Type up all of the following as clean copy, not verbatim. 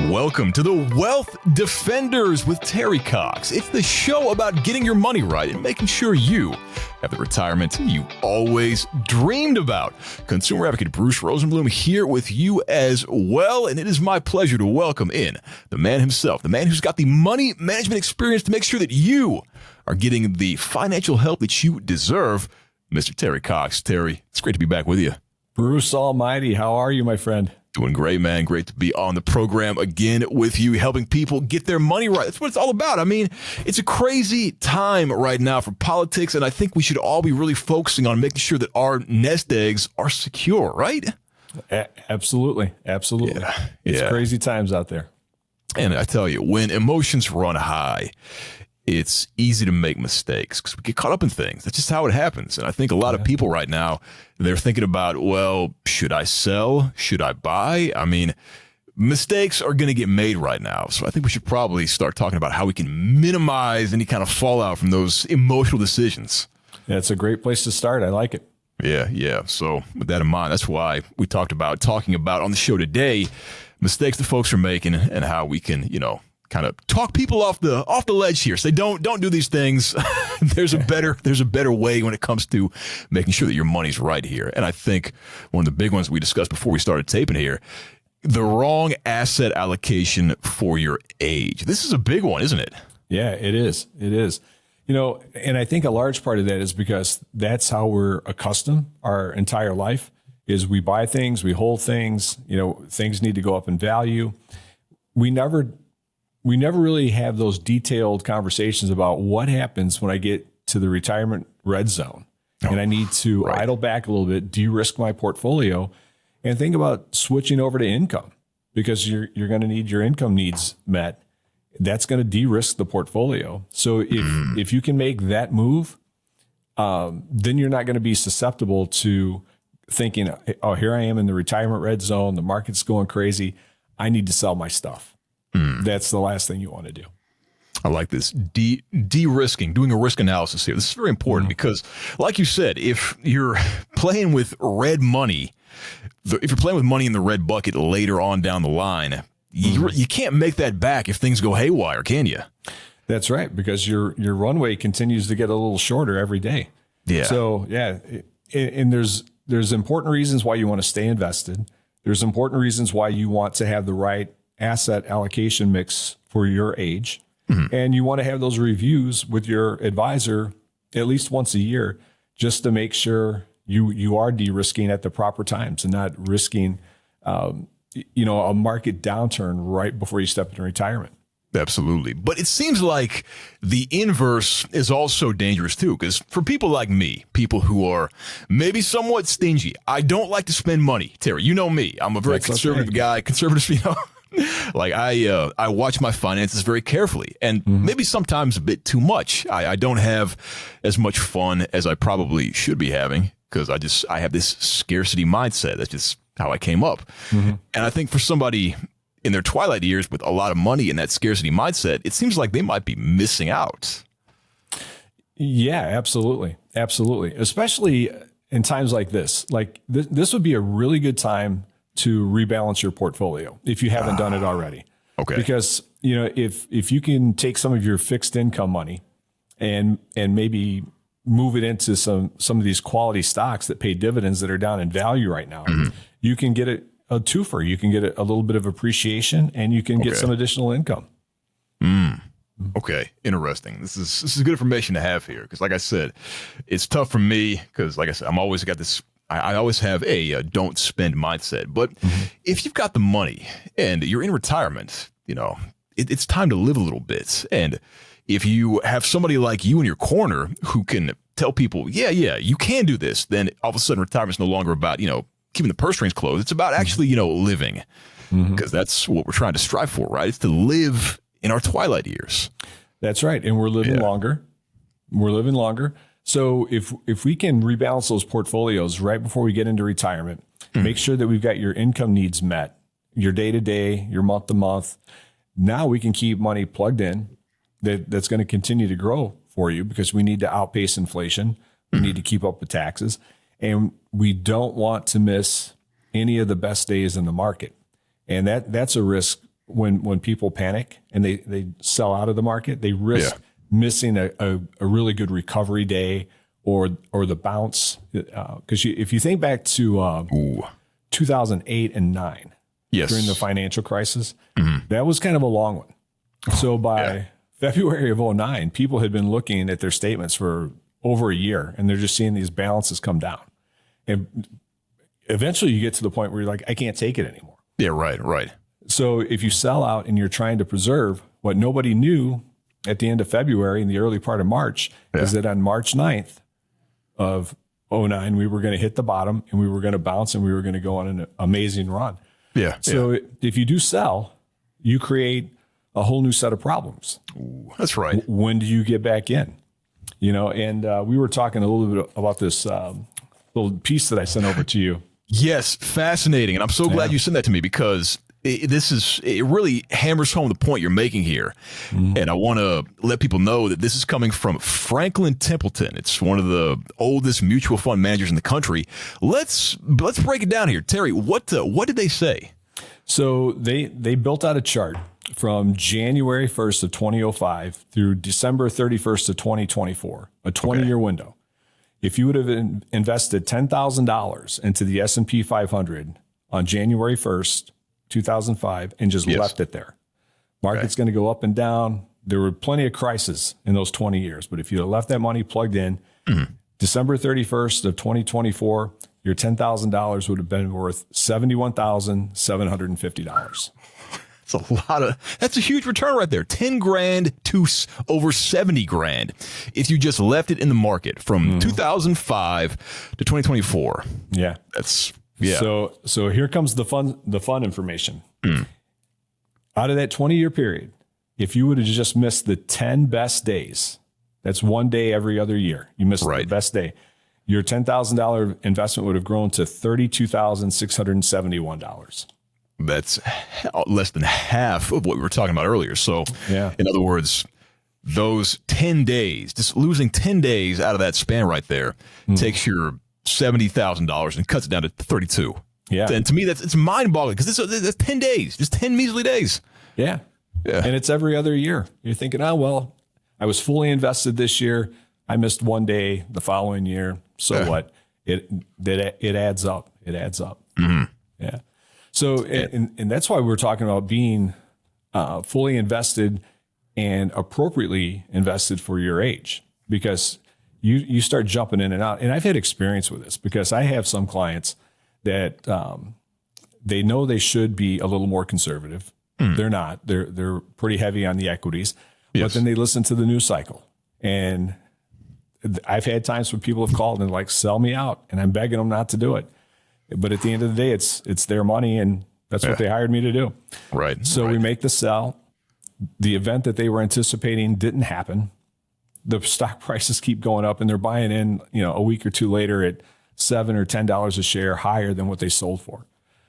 Welcome to the Wealth Defenders with Terry Cox. It's the show about getting your money right and making sure you have the retirement you always dreamed about. Consumer advocate Bruce Rosenblum here with you as well, and it is my pleasure to welcome in the man himself, the man who's got the money management experience to make sure that you are getting the financial help that you deserve, Mr. Terry Cox. Terry, it's great to be back with you. Bruce Almighty, how are you, my friend? Doing great, man. Great to be on the program again with you, helping people get their money right. That's what it's all about. I mean, it's a crazy time right now for politics, and I think we should all be really focusing on making sure that our nest eggs are secure, right? Absolutely. Absolutely. It's crazy times out there. And I tell you, when emotions run high, it's easy to make mistakes because we get caught up in things. That's just how it happens. And I think a lot of people right now, they're thinking about, well, should I sell? Should I buy? I mean, mistakes are going to get made right now. So I think we should probably start talking about how we can minimize any kind of fallout from those emotional decisions. Yeah, it's a great place to start. I like it. Yeah. So with that in mind, that's why we talking about on the show today, mistakes that folks are making and how we can, kind of talk people off the ledge here. Say, don't do these things. There's a better way when it comes to making sure that your money's right here. And I think one of the big ones we discussed before we started taping here, the wrong asset allocation for your age. This is a big one, isn't it? Yeah, it is. It is. And I think a large part of that is because that's how we're accustomed our entire life is we buy things, we hold things, things need to go up in value. We never really have those detailed conversations about what happens when I get to the retirement red zone and I need to idle back a little bit, de-risk my portfolio, and think about switching over to income because you're going to need your income needs met. That's going to de-risk the portfolio. So if you can make that move, then you're not going to be susceptible to thinking, oh, here I am in the retirement red zone. The market's going crazy. I need to sell my stuff. That's the last thing you want to do. I like this de-risking, doing a risk analysis here. This is very important because, like you said, if you're playing with red money, if you're playing with money in the red bucket later on down the line, you can't make that back if things go haywire, can you? That's right, because your runway continues to get a little shorter every day. Yeah. So and there's important reasons why you want to stay invested. There's important reasons why you want to have the right asset allocation mix for your age. And you want to have those reviews with your advisor at least once a year, just to make sure you are de-risking at the proper times and not risking, a market downturn right before you step into retirement. Absolutely. But it seems like the inverse is also dangerous too, because for people like me, people who are maybe somewhat stingy, I don't like to spend money. Terry, you know me. I'm a very conservative guy. Like I watch my finances very carefully and maybe sometimes a bit too much. I don't have as much fun as I probably should be having because I have this scarcity mindset. That's just how I came up. And I think for somebody in their twilight years with a lot of money and that scarcity mindset, it seems like they might be missing out. Yeah, absolutely. Absolutely. Especially in times like this. Like this would be a really good time to rebalance your portfolio if you haven't done it already. Okay. Because, if you can take some of your fixed income money and maybe move it into some of these quality stocks that pay dividends that are down in value right now, you can get a twofer. You can get a little bit of appreciation and you can get some additional income. Okay. Interesting. This is good information to have here. Cause like I said, it's tough for me. Cause like I said, I always have a don't spend mindset, but if you've got the money and you're in retirement, it's time to live a little bit. And if you have somebody like you in your corner who can tell people, yeah, you can do this, then all of a sudden retirement's no longer about, keeping the purse strings closed. It's about actually, living because that's what we're trying to strive for, right? It's to live in our twilight years. That's right. And we're living longer. So if we can rebalance those portfolios right before we get into retirement, make sure that we've got your income needs met, your day-to-day, your month-to-month. Now we can keep money plugged in that's going to continue to grow for you because we need to outpace inflation. We need to keep up with taxes. And we don't want to miss any of the best days in the market. And that's a risk when people panic and they sell out of the market, they risk missing a really good recovery day or the bounce. Because if you think back to 2008 and 9, during the financial crisis, that was kind of a long one. So by February of 09, people had been looking at their statements for over a year, and they're just seeing these balances come down. And eventually you get to the point where you're like, I can't take it anymore. Yeah, right. So if you sell out and you're trying to preserve, what nobody knew at the end of February and the early part of March is that on March 9th of 09, we were going to hit the bottom and we were going to bounce and we were going to go on an amazing run. Yeah. So if you do sell, you create a whole new set of problems. Ooh, that's right. When do you get back in? And we were talking a little bit about this little piece that I sent over to you. Yes, fascinating. And I'm so glad you sent that to me because it really hammers home the point you're making here. And I want to let people know that this is coming from Franklin Templeton. It's one of the oldest mutual fund managers in the country. Let's break it down here. Terry, what did they say? So they built out a chart from January 1st of 2005 through December 31st of 2024, a 20-year window. If you would have invested $10,000 into the S&P 500 on January 1st, 2005, and just left it there, market's going to go up and down. There were plenty of crises in those 20 years, but if you had left that money plugged in, December 31st of 2024, your $10,000 would have been worth $71,750. That's a huge return right there. 10 grand to over 70 grand. If you just left it in the market from 2005 to 2024. Yeah. So here comes the fun information. Out of that 20-year period, if you would have just missed the 10 best days, that's one day every other year. You missed the best day. Your $10,000 investment would have grown to $32,671. That's less than half of what we were talking about earlier. So, in other words, those 10 days, just losing 10 days out of that span right there, takes your $70,000 and cuts it down to 32. Yeah. And to me, it's mind-boggling because that's 10 days, just 10 measly days. Yeah. And it's every other year. You're thinking, oh, well, I was fully invested this year. I missed one day the following year. So what? It adds up. It adds up. Yeah. So, and that's why we're talking about being fully invested and appropriately invested for your age, because you start jumping in and out. And I've had experience with this because I have some clients that they know they should be a little more conservative. They're not. They're pretty heavy on the equities, but then they listen to the news cycle. And I've had times when people have called and like, sell me out, and I'm begging them not to do it. But at the end of the day, it's their money, and that's what they hired me to do. Right. So we make the sell. The event that they were anticipating didn't happen. The stock prices keep going up, and they're buying in, a week or two later at $7 or $10 a share higher than what they sold for.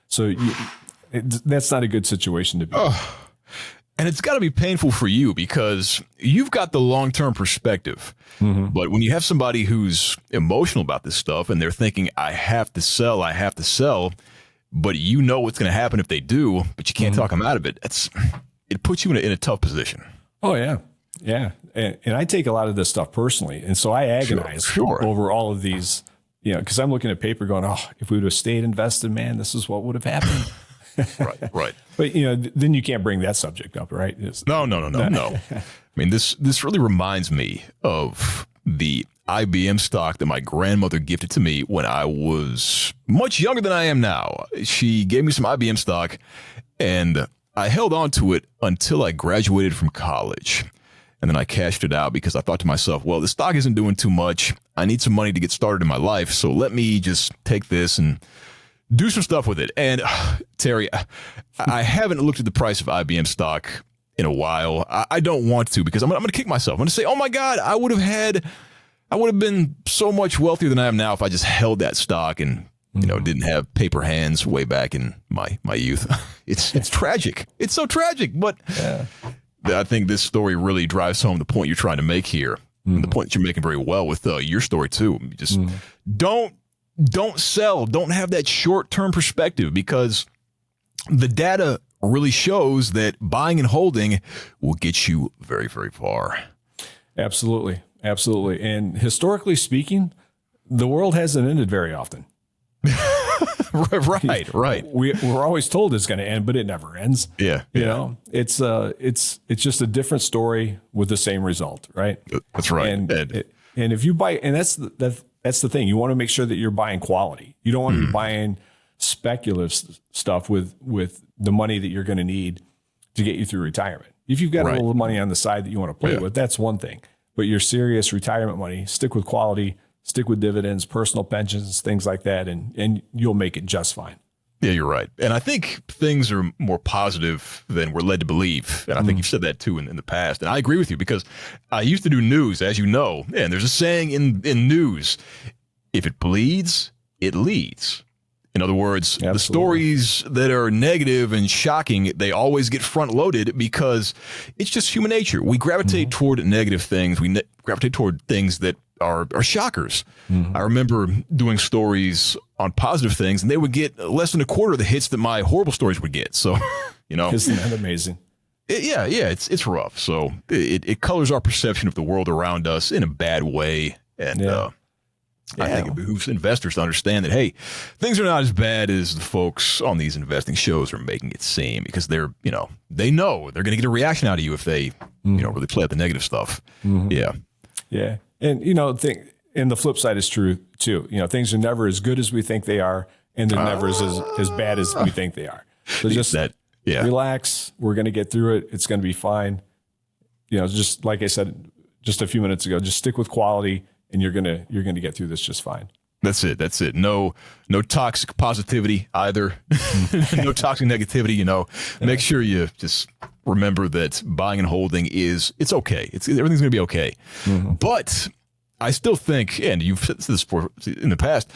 So that's not a good situation to be in. And it's got to be painful for you because you've got the long-term perspective. But when you have somebody who's emotional about this stuff and they're thinking, I have to sell, but you know what's going to happen if they do, but you can't talk them out of it. It puts you in a tough position. Oh, yeah. Yeah. And I take a lot of this stuff personally. And so I agonize over all of these, because I'm looking at paper going, if we would have stayed invested, man, this is what would have happened. Right. But, then you can't bring that subject up, right? No. I mean, this really reminds me of the IBM stock that my grandmother gifted to me when I was much younger than I am now. She gave me some IBM stock, and I held on to it until I graduated from college. And then I cashed it out because I thought to myself, well, the stock isn't doing too much. I need some money to get started in my life. So let me just take this and do some stuff with it. And Terry, I haven't looked at the price of IBM stock in a while. I don't want to because I'm going to kick myself. I'm going to say, oh my God, I would have been so much wealthier than I am now if I just held that stock and, didn't have paper hands way back in my youth. It's tragic. It's so tragic. But I think this story really drives home the point you're trying to make here. And the point that you're making very well with your story too. Just don't sell. Don't have that short-term perspective because the data really shows that buying and holding will get you very, very far. Absolutely. Absolutely. And historically speaking, the world hasn't ended very often. Right. We're always told it's going to end, but it never ends. Yeah. You know, it's just a different story with the same result, right? That's right. And if you buy, and that's the thing, you want to make sure that you're buying quality. You don't want to be buying speculative stuff with the money that you're going to need to get you through retirement. If you've got a little money on the side that you want to play with, that's one thing. But your serious retirement money, stick with quality, stick with dividends, personal pensions, things like that, and you'll make it just fine. Yeah, you're right. And I think things are more positive than we're led to believe. And I think you've said that too in the past. And I agree with you because I used to do news, as you know, and there's a saying in news, if it bleeds, it leads. In other words, Absolutely. The stories that are negative and shocking, they always get front loaded because it's just human nature. We gravitate toward negative things. We gravitate toward things that are shockers. I remember doing stories on positive things, and they would get less than a quarter of the hits that my horrible stories would get. So, you know, Isn't that amazing? It's rough. So it colors our perception of the world around us in a bad way, and I think it behooves investors to understand that, hey, things are not as bad as the folks on these investing shows are making it seem, because they know they're going to get a reaction out of you if they, really play up the negative stuff. Yeah. Yeah. And, and the flip side is true too. Things are never as good as we think they are, and they're never as bad as we think they are. So just relax. We're going to get through it. It's going to be fine. Just like I said just a few minutes ago, just stick with quality, and you're gonna get through this just fine. That's it. No toxic positivity either. No toxic negativity. Make sure you just remember that buying and holding it's okay. Everything's gonna be okay. But I still think, and you've said this before in the past,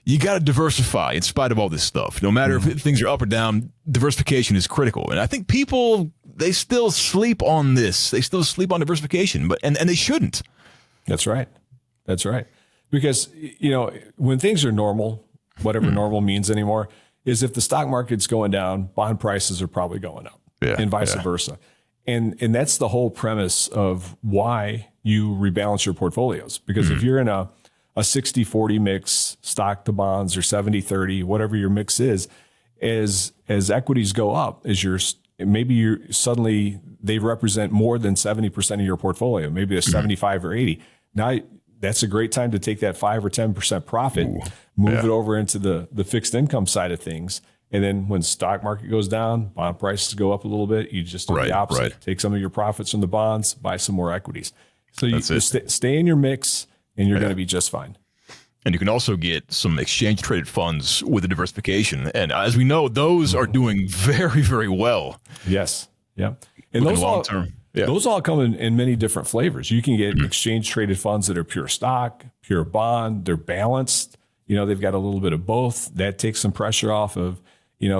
you got to diversify in spite of all this stuff. No matter if things are up or down, diversification is critical. And I think people, they still sleep on this. They still sleep on diversification, and they shouldn't. That's right. Because, when things are normal, whatever normal means anymore, is if the stock market's going down, bond prices are probably going up, and vice versa. And that's the whole premise of why you rebalance your portfolios. Because if you're in a 60-40 mix, stock to bonds, or 70-30, whatever your mix is, as equities go up, suddenly they represent more than 70% of your portfolio, maybe a 75 or 80. Now, that's a great time to take that 5 or 10% profit, move it over into the fixed income side of things. And then when stock market goes down, bond prices go up a little bit, you just do the opposite. Take some of your profits from the bonds, buy some more equities. So you just stay in your mix, and you're going to be just fine. And you can also get some exchange traded funds with the diversification. And as we know, those are doing very, very well. Yes. Yeah. And those long term. Yeah. Those all come in many different flavors. You can get exchange traded funds that are pure stock, pure bond. They're balanced. They've got a little bit of both. That takes some pressure off of,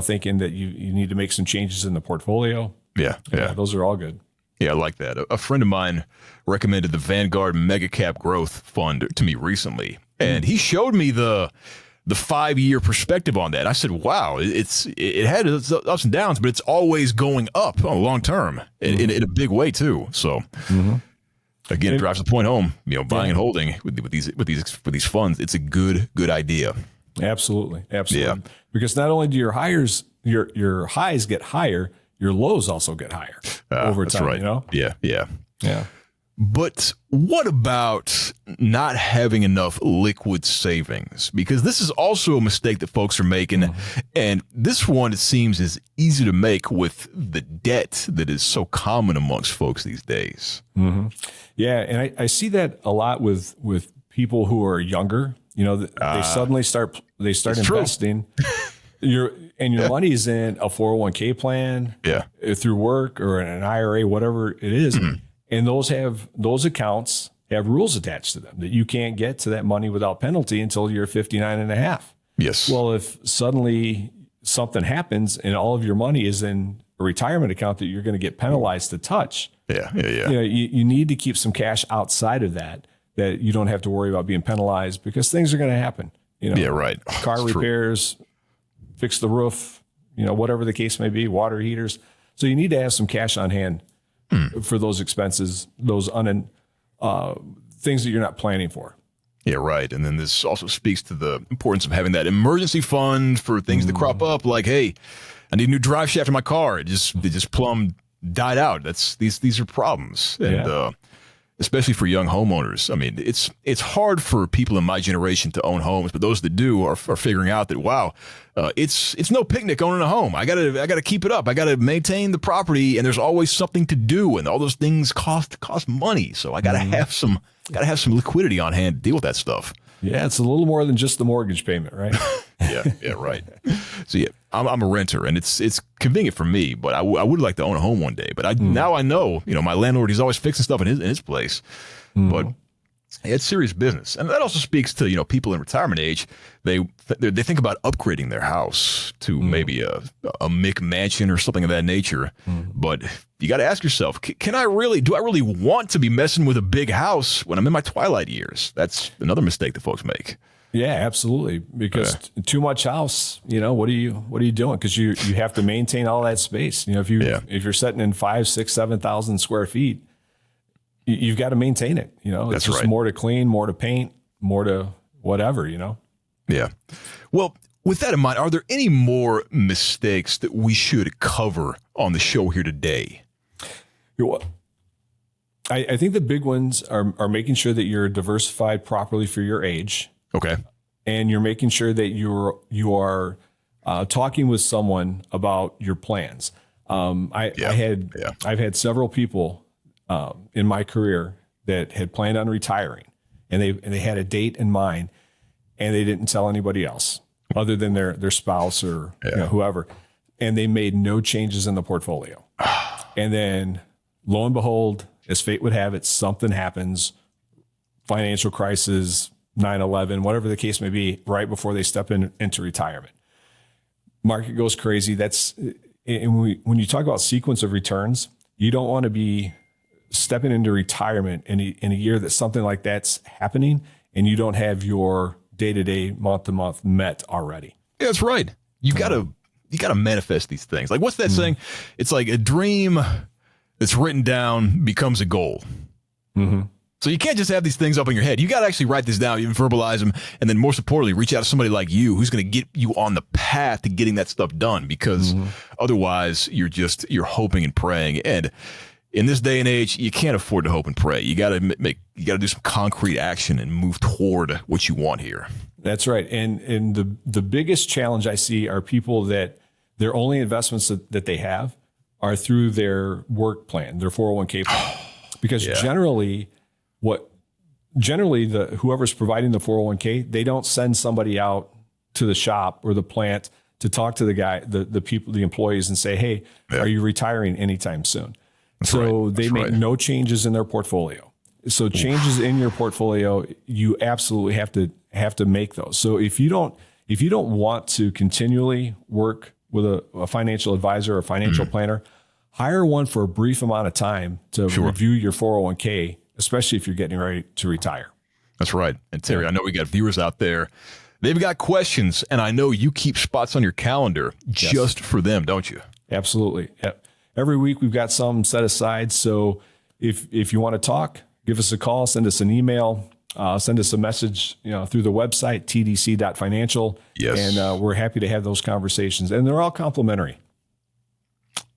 thinking that you need to make some changes in the portfolio. Yeah. Those are all good. Yeah, I like that. A friend of mine recommended the Vanguard Mega Cap Growth Fund to me recently, and he showed me the 5-year perspective on that. I said, wow, it had its ups and downs, but it's always going up on long term in a big way too. So again, it drives the point home, buying and holding with these funds, it's a good idea. Absolutely. Yeah. Because not only do your highs get higher, your lows also get higher over time. That's right. Yeah. But what about not having enough liquid savings? Because this is also a mistake that folks are making. And this one, it seems, is easy to make with the debt that is so common amongst folks these days. Yeah. And I see that a lot with people who are younger. They suddenly start investing. Your money's in a 401k plan through work or an IRA, whatever it is. And those accounts have rules attached to them that you can't get to that money without penalty until you're 59 and a half. Yes. Well, if suddenly something happens and all of your money is in a retirement account that you're going to get penalized to touch. You need to keep some cash outside of that you don't have to worry about being penalized, because things are going to happen. Car repairs, fix the roof, whatever the case may be, water heaters. So you need to have some cash on hand for those expenses, those things that you're not planning for. Yeah, right. And then this also speaks to the importance of having that emergency fund for things that crop up. Like, hey, I need a new drive shaft in my car. It just plumb died out. These are problems, and especially for young homeowners. I mean, it's hard for people in my generation to own homes, but those that do are figuring out that wow, it's no picnic owning a home. I gotta keep it up. I gotta maintain the property, and there's always something to do, and all those things cost money. So I gotta have some liquidity on hand to deal with that stuff. Yeah, it's a little more than just the mortgage payment, right? Yeah, right. So yeah, I'm a renter, and it's convenient for me, but I would like to own a home one day. But now I know, my landlord, he's always fixing stuff in his place, but it's serious business. And that also speaks to, people in retirement age. They think about upgrading their house to maybe a McMansion or something of that nature. But you got to ask yourself, do I really want to be messing with a big house when I'm in my twilight years? That's another mistake that folks make. Yeah, absolutely. Because too much house, what are you doing? Because you have to maintain all that space. If you're setting in 5,000, 6,000, 7,000 square feet, you've got to maintain it. It's just more to clean, more to paint, more to whatever. Yeah. Well, with that in mind, are there any more mistakes that we should cover on the show here today? I think the big ones are making sure that you're diversified properly for your age. Okay. And you're making sure that you are talking with someone about your plans. I've had several people in my career that had planned on retiring, and they had a date in mind, and they didn't tell anybody else other than their spouse or whoever, and they made no changes in the portfolio. And then lo and behold, as fate would have it, something happens, financial crisis, 9/11, whatever the case may be, right before they step into retirement. Market goes crazy. And when you talk about sequence of returns, you don't want to be stepping into retirement in a year that something like that's happening and you don't have your day-to-day, month-to-month met already. Yeah, that's right. You gotta manifest these things. Like, what's that saying? It's like a dream that's written down becomes a goal. So you can't just have these things up in your head. You got to actually write this down, even verbalize them, and then most importantly, reach out to somebody like you who's going to get you on the path to getting that stuff done, because otherwise you're hoping and praying. And in this day and age, you can't afford to hope and pray. You got to do some concrete action and move toward what you want here. That's right. And the biggest challenge I see are people that their only investments that they have are through their work plan, their 401k plan. Because generally whoever's providing the 401k, they don't send somebody out to the shop or the plant to talk to the guy, the people, the employees, and say, hey, are you retiring anytime soon? They make no changes in their portfolio. So changes in your portfolio, you absolutely have to make those. So if you don't want to continually work with a financial advisor or a financial planner, hire one for a brief amount of time to review your 401k, especially if you're getting ready to retire. That's right. And Terry, I know we got viewers out there. They've got questions, and I know you keep spots on your calendar just for them, don't you? Absolutely. Yep. Every week we've got some set aside. So if you want to talk, give us a call, send us an email, send us a message, through the website, tdc.financial. Yes. And we're happy to have those conversations. And they're all complimentary.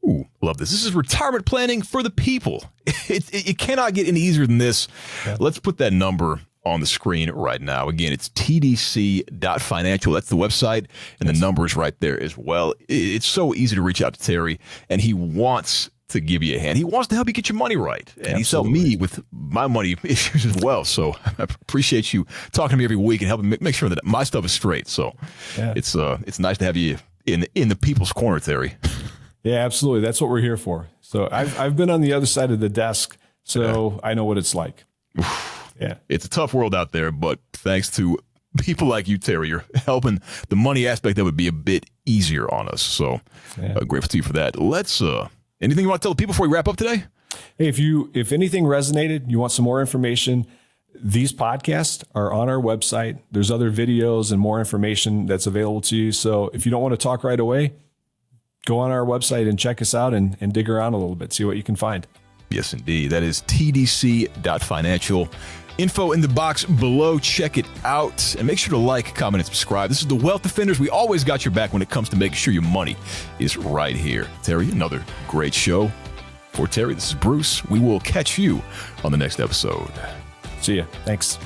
Ooh, love this. This is retirement planning for the people. It cannot get any easier than this. Yeah. Let's put that number on the screen right now. Again, it's tdc.financial. That's the website, and the number is right there as well. It's so easy to reach out to Terry, and he wants to give you a hand. He wants to help you get your money right. And he's helped me with my money issues as well. So I appreciate you talking to me every week and helping make sure that my stuff is straight. So it's nice to have you in the people's corner, Terry. Yeah, absolutely. That's what we're here for. So I've been on the other side of the desk, so I know what it's like. Yeah, it's a tough world out there, but thanks to people like you, Terry, you're helping the money aspect of it be a bit easier on us. So grateful to you for that. Let's anything you want to tell the people before we wrap up today? Hey, if anything resonated, you want some more information, these podcasts are on our website. There's other videos and more information that's available to you. So if you don't want to talk right away, go on our website and check us out and dig around a little bit, see what you can find. Yes, indeed. That is tdc.financial. Info in the box below. Check it out. And make sure to like, comment, and subscribe. This is the Wealth Defenders. We always got your back when it comes to making sure your money is right here. Terry, another great show. For Terry, this is Bruce. We will catch you on the next episode. See ya. Thanks.